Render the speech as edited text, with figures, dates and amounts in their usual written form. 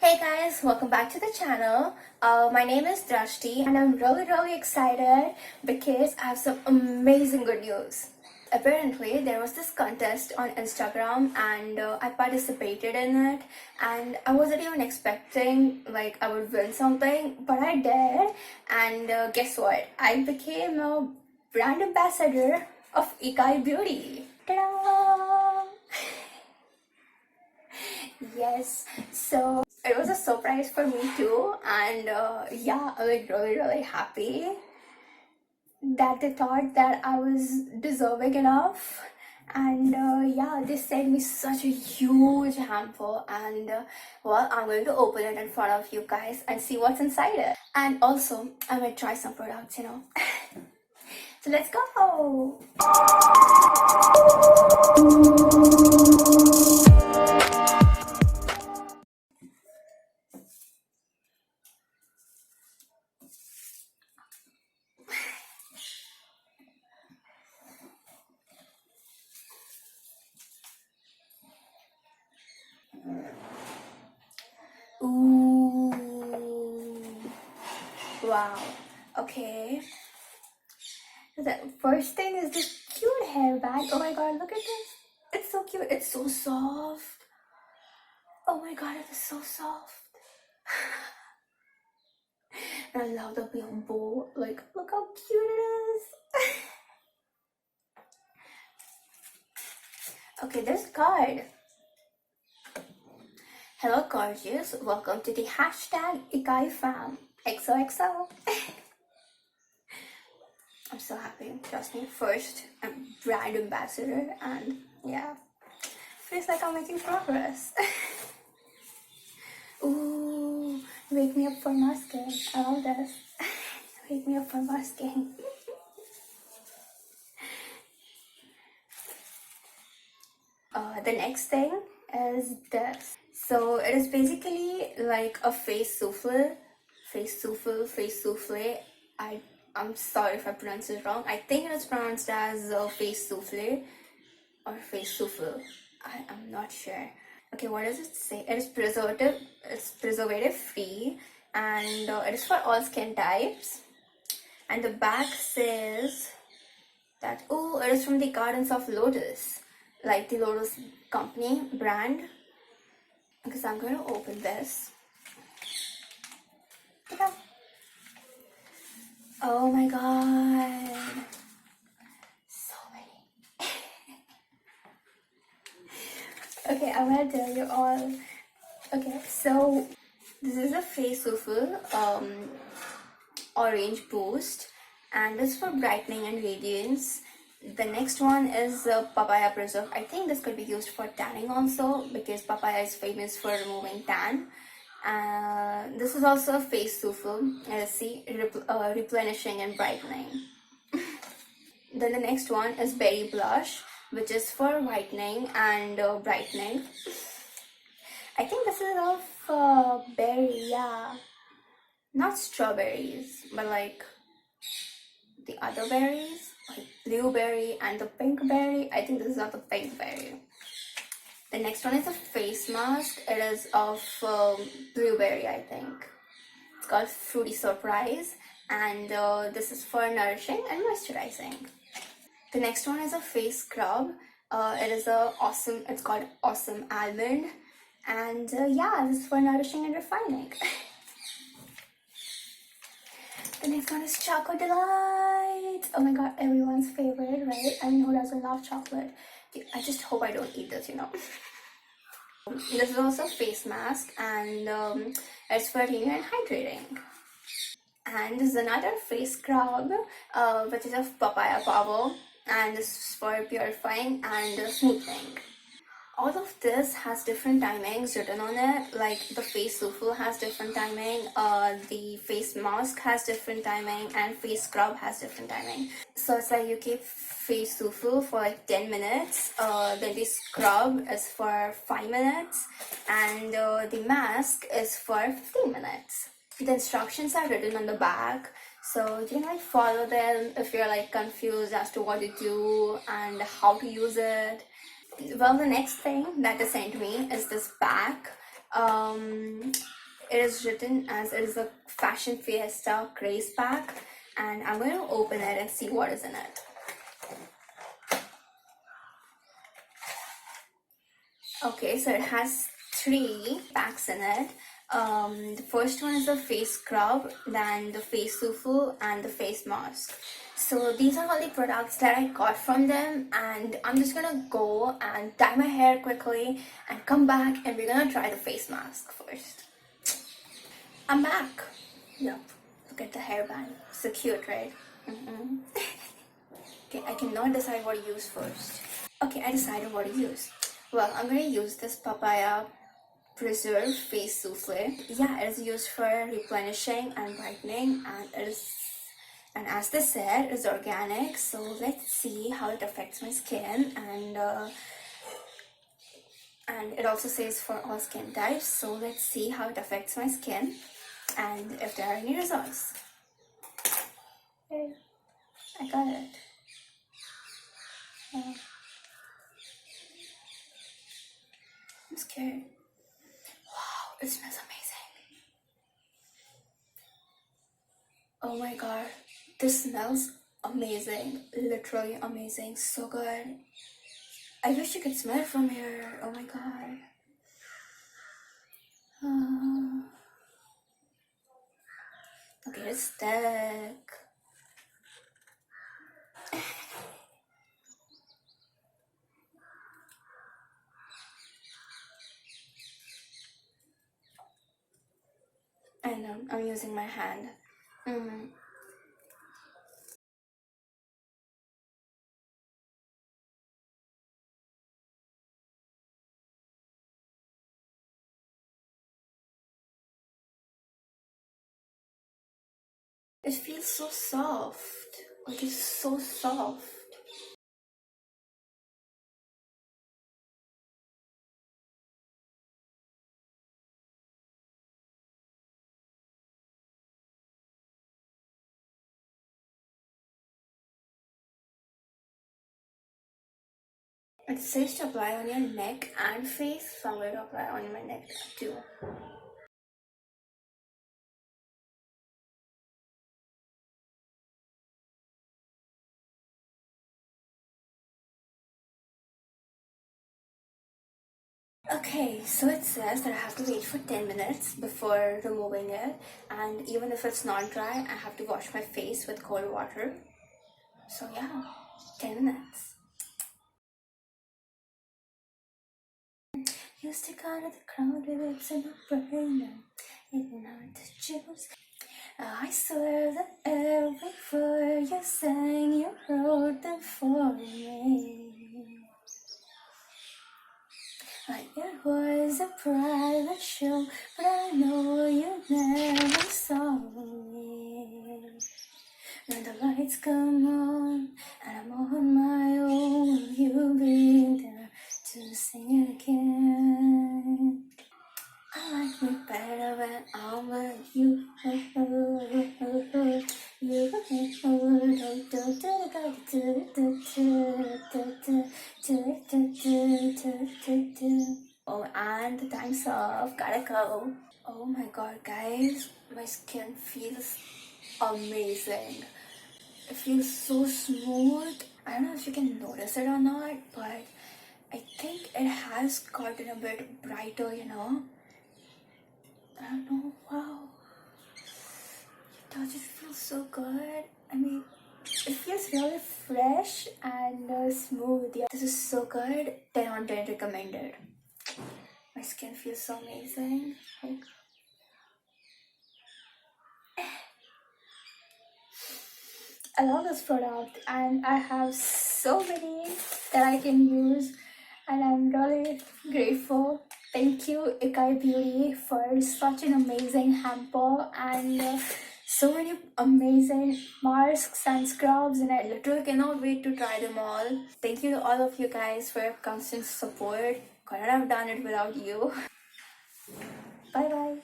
Hey guys, welcome back to the channel. My name is Drashti and I'm really excited because I have some amazing good news. Apparently there was this contest on Instagram and I participated in it, and I wasn't even expecting like I would win something, but I did. And guess what? I became a brand ambassador of Ikkai Beauty. Ta-da! Yes, so it was a surprise for me too, and yeah, I'm like really happy that they thought that I was deserving enough. And yeah, they sent me such a huge hamper, and well, I'm going to open it in front of you guys and see what's inside it. And also, I might try some products. So let's go. Ooh. Wow. Okay. The first thing is this cute hairband. Oh my god, look at this. It's so cute. It's so soft. Oh my god, it is so soft. And I love the little bow. Like, look how cute it is. Okay, there's a card. Hello, gorgeous. Welcome to the hashtag Ikkai fam. XOXO. I'm so happy. Trust me. First, I'm brand ambassador, and yeah, feels like I'm making progress. Ooh, wake me up for masking. I love this. Wake me up for masking. The next thing is this. So it is basically like a face souffle. Face souffle. I'm sorry if I pronounce it wrong. I think it is pronounced as face souffle or face souffle. I'm not sure. Okay, what does it say? It is preservative. It's preservative free, and it is for all skin types. And the back says that it is from the Gardens of Lotus, like the Lotus company brand. Because I'm going to open this. Ta-da. Oh my god, so many. Okay, I'm gonna tell you all. Okay, so this is a face souffle orange boost, and this is for brightening and radiance. The next one is Papaya Preserve. I think this could be used for tanning also, because papaya is famous for removing tan. This is also a face souffle. See, replenishing and brightening. Then the next one is Berry Blush, which is for whitening and brightening. I think this is of berry, yeah. Not strawberries, but like the other berries, like blueberry and the pink berry. I think this is not the pink berry. The next one is a face mask. It is of blueberry, I think. It's called Fruity Surprise, and this is for nourishing and moisturizing. The next one is a face scrub. It's called Awesome Almond, and yeah, this is for nourishing and refining. The next one is Choco Delight. Oh my god, everyone's favorite, right? I mean, who doesn't love chocolate? I just hope I don't eat this, This is also a face mask, and it's for cleaning and hydrating. And this is another face scrub, which is of papaya power, and this is for purifying and smoothing. All of this has different timings written on it. Like the face souffle has different timing, the face mask has different timing, and face scrub has different timing. So it's like you keep face souffle for like 10 minutes, then the scrub is for 5 minutes, and the mask is for 15 minutes. The instructions are written on the back, so you can like follow them if you're like confused as to what to do and how to use it. Well, the next thing that they sent me is this pack. it is written as it is a Fashion Fiesta Craze pack, and I'm going to open it and see what is in it. Okay, so it has 3 packs in it. The first one is the face scrub, then the face souffle, and the face mask. So these are all the products that I got from them, and I'm just gonna go and dye my hair quickly and come back, and we're gonna try the face mask first. I'm back. Yep. Look at the hairband. So cute, right? Okay, I cannot decide what to use first. Okay, I decided what to use. Well, I'm gonna use this Papaya Preserve face souffle. Yeah, it is used for replenishing and brightening, and as they said, it's organic. So let's see how it affects my skin, and it also says for all skin types. So let's see how it affects my skin and if there are any results. Okay, I got it. I'm scared. Wow, it smells amazing. Oh my god, this smells amazing. Literally amazing. So good. I wish you could smell it from here. Oh my god. Okay, it's thick. I know, I'm using my hand. It feels so soft. Like it's so soft. It says to apply on your neck and face, so I'm going to apply on my neck too. Okay, so it says that I have to wait for 10 minutes before removing it, and even if it's not dry, I have to wash my face with cold water. So yeah, 10 minutes. You stick out of the crowded lips in the brain, and you know to choose. I swear that every word you sang, you wrote them for me. Like it was a private show, but I know you never saw me. When the lights come on and I'm on my own, will you be there to sing it again? I like me better when I'm with you. Oh, and the time's up. Gotta go. Oh my god, guys, my skin feels amazing. It feels so smooth. I don't know if you can notice it or not, but I think it has gotten a bit brighter, you know? I don't know, wow. Does it feel so good? I mean, it feels really fresh and smooth. Yeah, this is so good. 10 on 10 recommended. My skin feels so amazing. Like, I love this product, and I have so many that I can use, and I'm really grateful. Thank you, Ikkai Beauty, for such an amazing hamper and so many amazing masks and scrubs, and I literally cannot wait to try them all. Thank you to all of you guys for your constant support. Couldn't have done it without you. Bye bye.